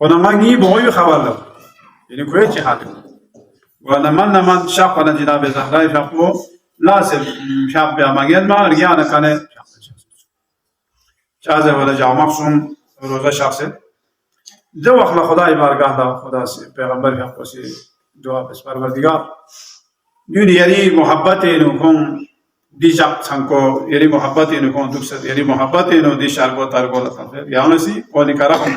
ونماني boy خوالو يعني كويس حاتو ونمان شاق ولا جناب زهراء فقو لازم شاب بأمانين ما رجعنا كانه شازه ولا جامعهم روزا شخص جو أخلا خدا يبارك الله خدا سي پیغمبر فقو سي دعاء بس پروردگار يوني يري محبتي نكون دي جاب سانكو يري محبتي نكون دوسر يري محبتي نو دي شاربو تاربو لطفه يعني سي قولي كرام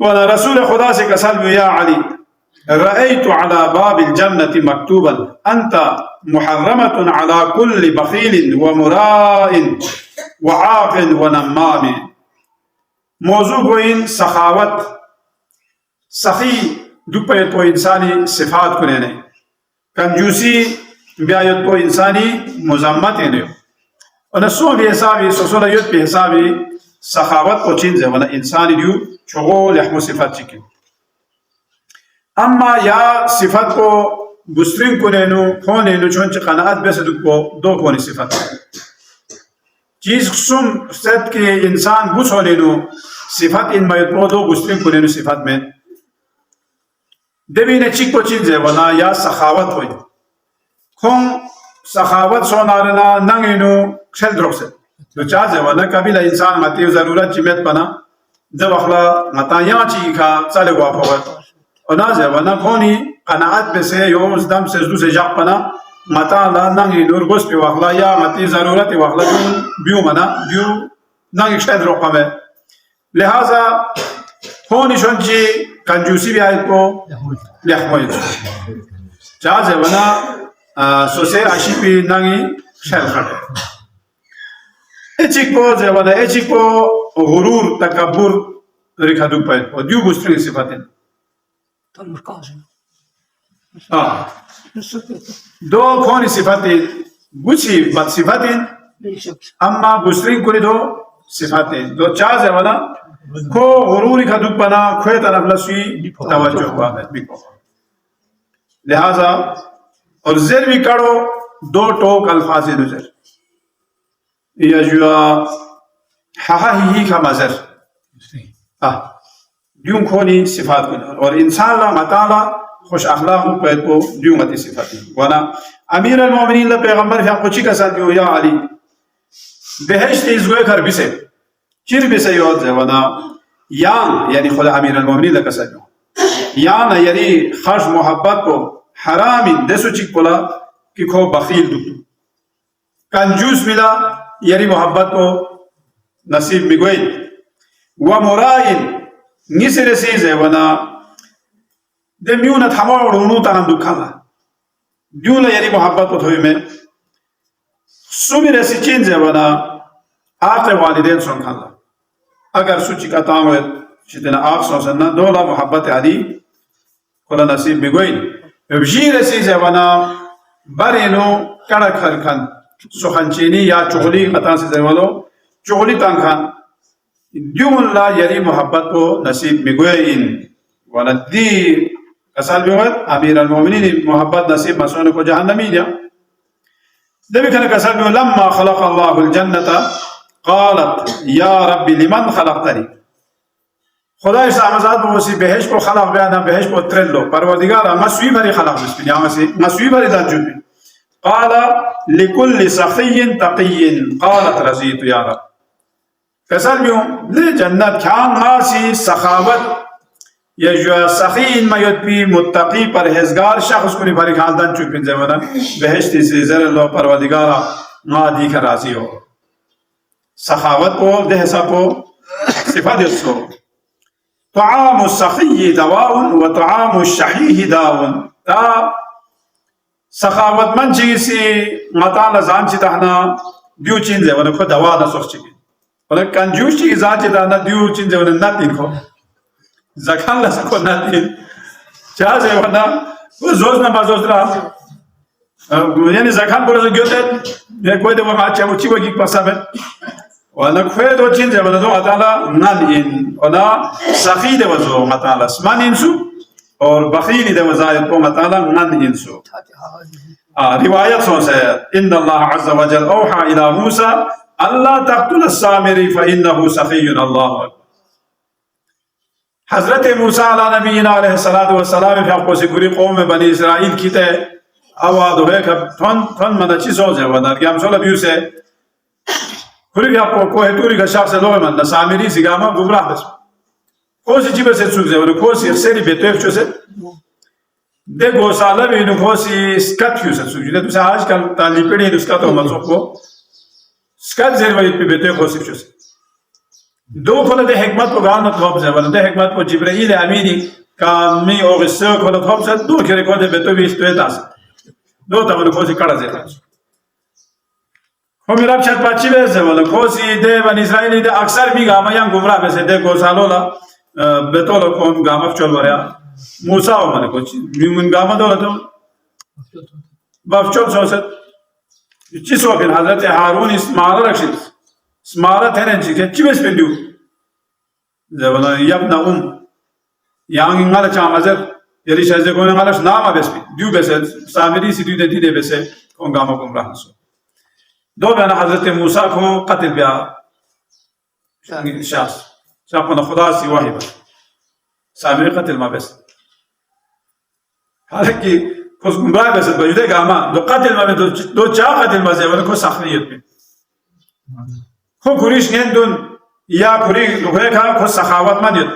وانا رسول خدا سے قسم یا علی رأيت على باب الجنة مكتوبا أنت محرمة على كل بخيل ومراء وعاق ونمام. موضوع گوئین سخاوت سخی دوپیت کو انسانی صفات کو لینے کنجوسی بیایت کو انسانی مزمت لینے ونسو بھی حسابی سسولا یت بھی حسابی سخاوت کو چینز ہے ونا انسانی دیو چغول احمو صفات چکن. اما یا صفت کو بسرین کو لینو کھون لینو چونچہ قناعت بیسدو کو دو کونی صفت چیز خصوم ست کے انسان بوس ہو لینو صفت ان مایت کو دو بسرین کو لینو صفت میں دبی نے چک کو چیز ہے ونا یا سخاوت ہوئی کھون سخاوت سونارنا ننگینو کھل دروک سے تو چاز ہے ونا کبھی انسان ماتیو ضرورت چیمیت پنا جب اخلا مطایاں چی کھا چالے گوا پھوت ونازه وانا کونی قناعت بسه یوم دم سزدو سے جاپ پنا متا لا ننگی نور گوس پی واخلا یا متی ضرورت واخلا بیو منا بیو ننگی شاید رقمه لہذا کونی شونچی کنجوسی بھی آئیت کو لحمویت چاہز ہے وانا سوسے عشی پی ننگی شاید خطے ایچک پو زیوانا ایچک پو غرور تکبر رکھا دو پایت پو دیو گسترین صفتیں دو کونی صفاتیں گوچی بد صفاتیں اما بسرین کلی دو صفاتیں دو چاز ہے وانا کو غروری کا دو پنا کوئی طرف لسوی توجہ ہوا ہے لہذا اور زیر بھی کڑو دو ٹوک الفاظ دو زر یا جو ہاں ہی کا مزر دیوں کھونی صفات کو اور انسان لا مطالعہ خوش اخلاق پید کو دیوں متی صفات وانا امیر المومنین لا پیغمبر فی اقوچی کا ساتھ دیو یا علی بہشت ازگوئے کر بسے چیر بسے یود ہے وانا یان یعنی خدا امیر المومنین لا کسا دیو یان یعنی خرش محبت کو حرامی دسو چک پولا کہ کھو بخیل دو کنجوس ملا یعنی محبت کو نصیب مگوئی ومرائن نیسی رسیز ہے ونا دے میونت ہمار رونو تانم دکھانا دیولا یعنی محبت کو تھوئی میں سومی رسی چینز ہے ونا آقل والدین سن کھانا اگر سوچی کا تامویت شتنا آق سن سننا دولا محبت علی کلا نصیب بگوین بجی رسیز ہے ونا برینو کڑک خرکن سخنچینی یا چغلی قطان سے زیولو چغلی تان کھان دیو اللہ یری محبت کو نصیب مگوئین وندی کسال بیوت امیر المومنین محبت نصیب مسئول کو جہنمی دیا دبی کھنے کسال بیوت لما خلق اللہ الجنة قالت یا ربی لمن خلقتنی خدا اس آمزاد بوسی بہش کو خلق بیانا بہش کو ترلو پروردگارا مسوی بھری خلق بس بنی آمسی مسوی بھری دانجود بی قال لکل سخی تقی قالت رضیت یا رب کسل بیوں لے جنت کھان غاسی سخاوت یا جو سخین میت پی متقی پرہیزگار شخص کو نہیں بھاری خاندان چوپین زیونا بہشتی سے زر اللہ پروردگارا نادی کا راضی ہو سخاوت کو دہسا کو صفت اسو طعام السخی دواؤن و طعام الشحیح داؤن تا سخاوت من چیزی مطالع زان چی تحنا دیو چین زیونا کو دوا نا سخ چکی ولی کنجوش چی ازاد چی دانا دیو چین زیونا نتین کو زکان لسا کو نتین چاہ زیونا وہ زوز نا بازوز را یعنی زکان برزو گیوتت کوئی دو وقت چاہ وہ چی وگی پاسا بید ولی کوئی دو چین زیونا دو مطالع نن این ولی سخی دو وزو مطالع سمان انسو اور بخیلی دو وزایت کو مطالع نن انسو روایت سو سے ان اللہ عز و جل اوحا الى موسیٰ اللہ تقتل السامری فإنه سخی اللہ حضرت موسیٰ علیہ نبینا علیہ السلام فی حقو سے گری قوم بنی اسرائیل کی تے آواد ہوئے کہ تھن مدہ چی سوز ہے ودار کہ ہم سولہ بیو سے گری فی حقو کوہ توری کا شخص لوگ من سامری سگاما گمراہ بس کوسی چی بس سوز ہے ودار کوسی اخسری بیتویف چو سے دے گوسالہ بھی انہوں کوسی سکت کیوں سے سوز ہے تو سے آج کل تالی پیڑی ہے اسکت ہو مزوق کو سکت زیر وید پی بیتویف کوسی چو سے دو كل ده حكمت وقالنا تخبزه ولا ده حكمت وجبرائيل أميني كامي أو غسر كل تخبزه دو كره كده بتو بيستوي تاس دو تمن خوشي كارا زيتا هم رب شد بچی بزه ولا خوشي ده بن إسرائيل ده أكثر بي گاما yang گمراه بسه ده گوسالولا بتولو كون گاما فچول وريا موسى ومن کوچی من گاما دولتو بفچول سوست چی سوکن حضرت هارون اسماعیل رکشید اسماعیل تهرنچی که چی بس بندیو زبانا یبنا یانگی مالا چامازر یری شازه کنه مالاش ناما بس دیو بس سامری سی دیو دیده بس کون گاما گمراه نسو دو بنا حضرت موسی کو قتل بیا شخص شاپنا خدا سی وحی بس سامری قتل ما بس حالانکه کس گمراه بس بجوده گاما دو قتل ما دو چا قتل ما زه ولی کو سخنیت می خو کوریش نندون یا کوری لوگه کا کو سخاوت مانید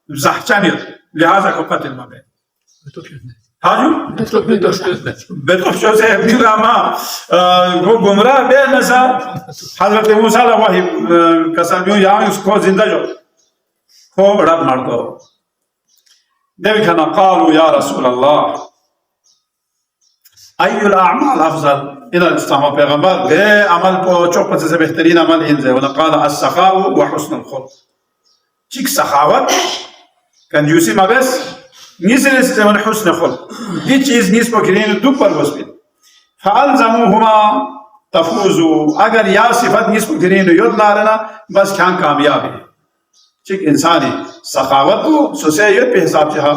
زحچانید لحاظا کو قتل ما به هاجو بتوف شوزه بیگاما کو گمراه به نسا حضرت موسی لا وحی کسانیو یا اس کو زنده جو کو رب مردو دیو کنا قالوا یا رسول الله أي الأعمال أفضل إلى الإسلام پیغمبر به عمل کو چوک پس سے بہترین عمل انزه ولا قال السخاء وحسن الخلق چیک سخاوت کنجوسی ما بس نیسل سے من حسن خلق دی چیز نیس کو کرین دو پر بس بید فالزموهما تفوزوا اگر یا صفت نیس کو کرین یود لارنا بس کان کامیابی چیک انسانی سخاوت کو سوسے یود پہ حساب چاہا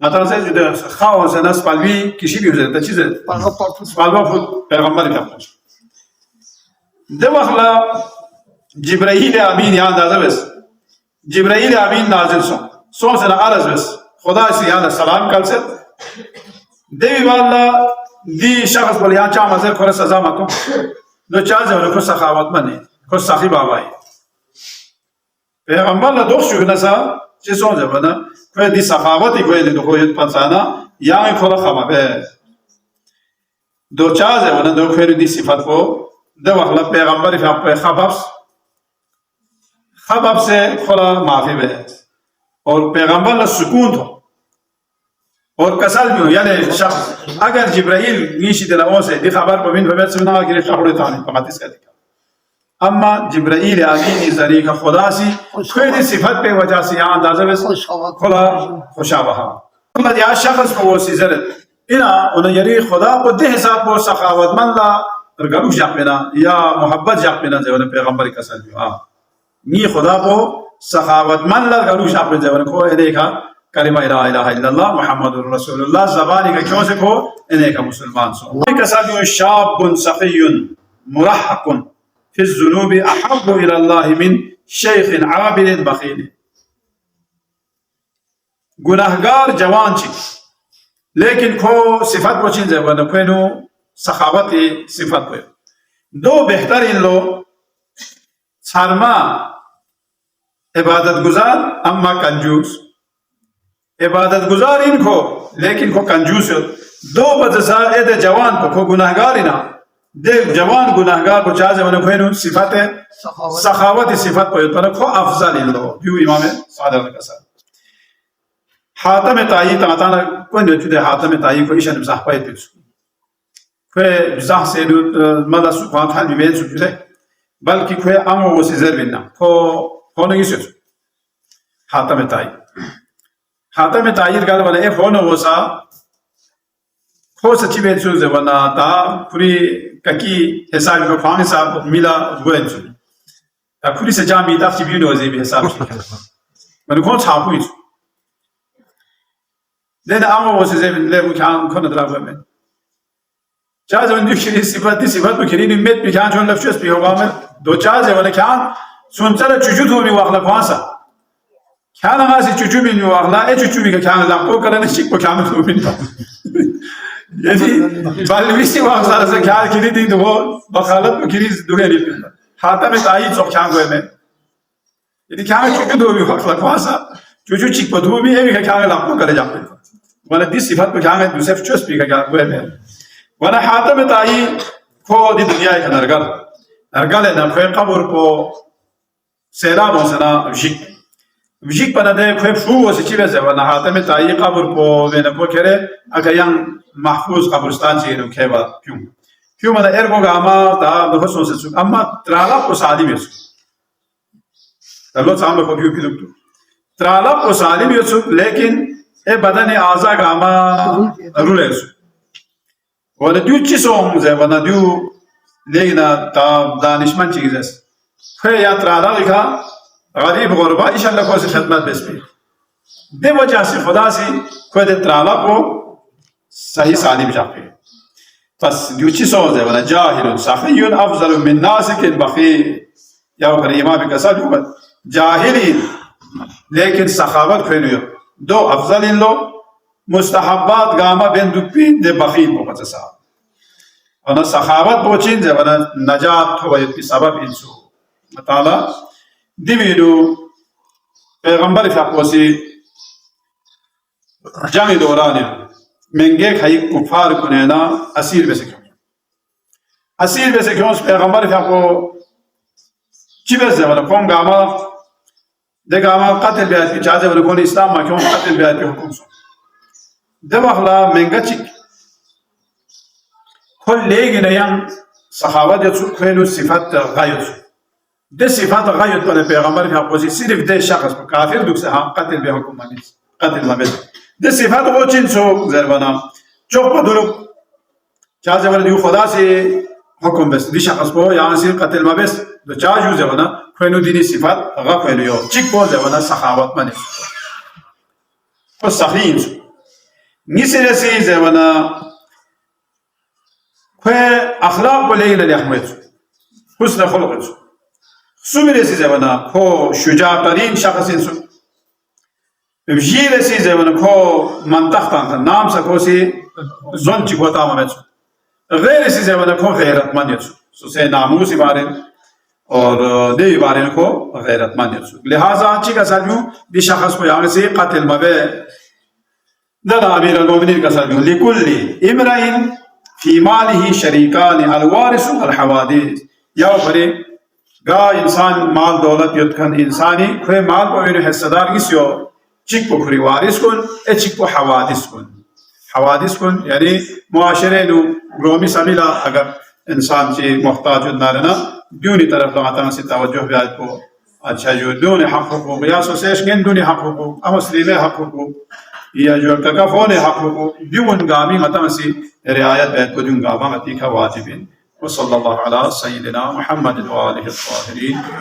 مثلا زي خاوس ناس بالبي كشي بيوزه ده چیزه بالبا فوت پیغمبر کردش ده وقت جبرائیل امین یاد داده بس جبرائیل امین نازل سون سنا عرض بس خدا سے یاد سلام کل سے دیوی والا دی شخص بول یہاں چا مزه کور سزا متو دو چازه ولو کو سخاوت منی کو سخی بابای پیغمبر لا دوخ شو نسا چه سون زبنا کوئی دی سخاوتی کوئی دی دخویت پنسانا یعنی کھولا خما بے دو چاز ہے ونہ دو خیر دی صفت کو دو وقت پیغمبر فی خباب سے کھولا معافی بے اور پیغمبر لا سکون تھو اور کسل بھی ہو یعنی شخص اگر جبرائیل نیشی دلعوں سے دی خبر پر من فبیت سمنا آگری شخوری تانی پماتیس کا دکھا اما جبرائیل آمینی ذریعہ کا خدا سی کوئی دی صفت پہ وجہ سے یہاں اندازہ بس خلا خوشابہا اللہ یا شخص کو وہ سی زرد انہا یری خدا کو دے حساب کو سخاوت من لا رگلوش جاک پینا یا محبت جاک پینا زیونے پیغمبر کا سلوی نی خدا کو سخاوت من لا رگلوش جاک پینا زیونے کو انہیں کا کلمہ لا الہ الا اللہ محمد رسول اللہ زبانی کا کیوں سے کو انہیں کا مسلمان سو کا سلوی شاب سخی مرحق في الذنوب أحب إلى الله من شيخ عابد بخيل گناهگار جوان چی لیکن کو صفت بچین زه ونه کوینو سخاوت صفت کوي دو بهترین لو سرما عبادت گزار اما کنجوس عبادت گزار این کو لیکن کو کنجوس دو بجسا اید جوان کو گناهگاری نا دیکھ جوان گناہگار کو چاہے ونہ کوئی صفت سخاوت صفت کو تو کو افضل لو جو امام صادق کا ساتھ حاتم تائی تا کوئی نہ چدے حاتم تائی کو ایشن صح پای تس کوئی صح سے مدہ سبحان خان بیمن سجدے بلکہ کوئی امر و سزر بنا کو نہیں سو حاتم تائی گل والے فون وسا خوش اچھی بیت سو زبنا تا پوری ککی حساب کو فان حساب میلا گوین سو تا پوری سے جامی تا چھ بیو نوزی بھی حساب من کو چھاپو اس لین امر وس زے لے کو کان کو ندرا میں چاز من دیشی صفات کو کرین امید بھی کان چون لفظ بھی ہوگا میں دو چاز ہے ولا کان سن چلا چجود ہو می واخلا فانسا كان غاسي تشوفي من واغلا تشوفي كان لا كو كان نشيك كان من يعني بالبيسي واغلا زي كان كده دي دو بخالت كريز دوغي حتى متاي صوب كان غوي يعني كان تشوفي دو واغلا كواسا تشوفي تشيك بدو بي اي كان لا كو كان جاب ولا دي صفات كان يوسف تشوس بي كان غوي ولا حتى متاي كو دي دنيا كان ارغال انا في قبر كو سيرا موسنا Vijik panade kwe fu se chive se wana hata me tayi qabr ko vena ko kere aga yang mahfuz qabristan che no kheba kyun mana ergo gama ta do so se amma trala ko salim yesu talo samlo ko kyu kidu trala ko salim yesu lekin e badani aza gama rule yesu wala du chi som ze wana du leina ta danishman chizes kwe ya trala likha غریب غربا انشاءاللہ کو سے خدمت بس پہ دے وجہ سے خدا سے کوئی دے ترالا کو صحیح سالم جاپے بس دیوچی سوز ہے ولا جاہل سخی افضل من ناسک بخیل یا پر امام کا ساتھ جاہلی لیکن سخاوت کھنیو دو افضل ان لو مستحبات گاما بن دپی دے بخیل کو پتہ صاحب اور سخاوت پوچین ہے ولا نجات ہو یہ سبب انسو تعالی دیویدو پیغمبر فاقوسی جنگ دورانی منگے کھائی کفار کنینا اسیر بے سکھوں پیغمبر فاقو چی بس ہے ولا کون گاما دے گاما قتل بیات کی چاہتے ولا کون اسلام ما کیوں قتل بیات کی حکم سو دے وخلا منگا چک کل لے گی نیان صحابت یتسو کھینو صفت غایت سو ده صفات غایت پر پیغمبر في حقوسی صرف ده شخص کافر دوک سے قتل به حکم مانیس قتل مبد ده صفات وہ چین سو زربانا چوک پدولو چاہ زبان دیو خدا سے حکم بس دی شخص کو یہاں سے قتل مبس دو چاہ جو زبانا خوینو دینی صفات غا خوینو یو چک کو زبانا سخاوت مانیس و سخین سو نیسی رسی زبانا خوی اخلاق کو لیگن الاحمد سو حسن خلق سو سومره سی زبانا کو شجاع ترین شخص انسو بجیر سی زبانا کو منطق تانتا نام سکو سی زن چی کو تاما میتسو غیر سی زبانا کو غیرت من یتسو سو سے ناموسی بارن اور دیوی بارن کو غیرت من یتسو لہذا چی کا سالمیو دی شخص کو یعنی سی قتل مبے دادا امیر المومنین کا سالمیو لکلی امرائن فی مالی شریکان الوارث الحوادث یاو پری گا انسان مال دولت یتکن انسانی کوئی مال کو اینو حصہ دار کسیو چک کو کھری وارث کن اے چک کو حوادث کن یعنی معاشرے نو گرومی سمیلا اگر انسان چی محتاج نارنا دیونی طرف لغتا سی توجہ بیاد کو اچھا جو دون حق حقوق یا سوسیش گن دونی حق حقوق امسلیم حق حقوق یا جو ککفون حق حقوق دیون گامی متا سی رعایت بیاد کو دیون گاما متی کا واجبین وصلى الله على سيدنا محمد وآله الطاهرين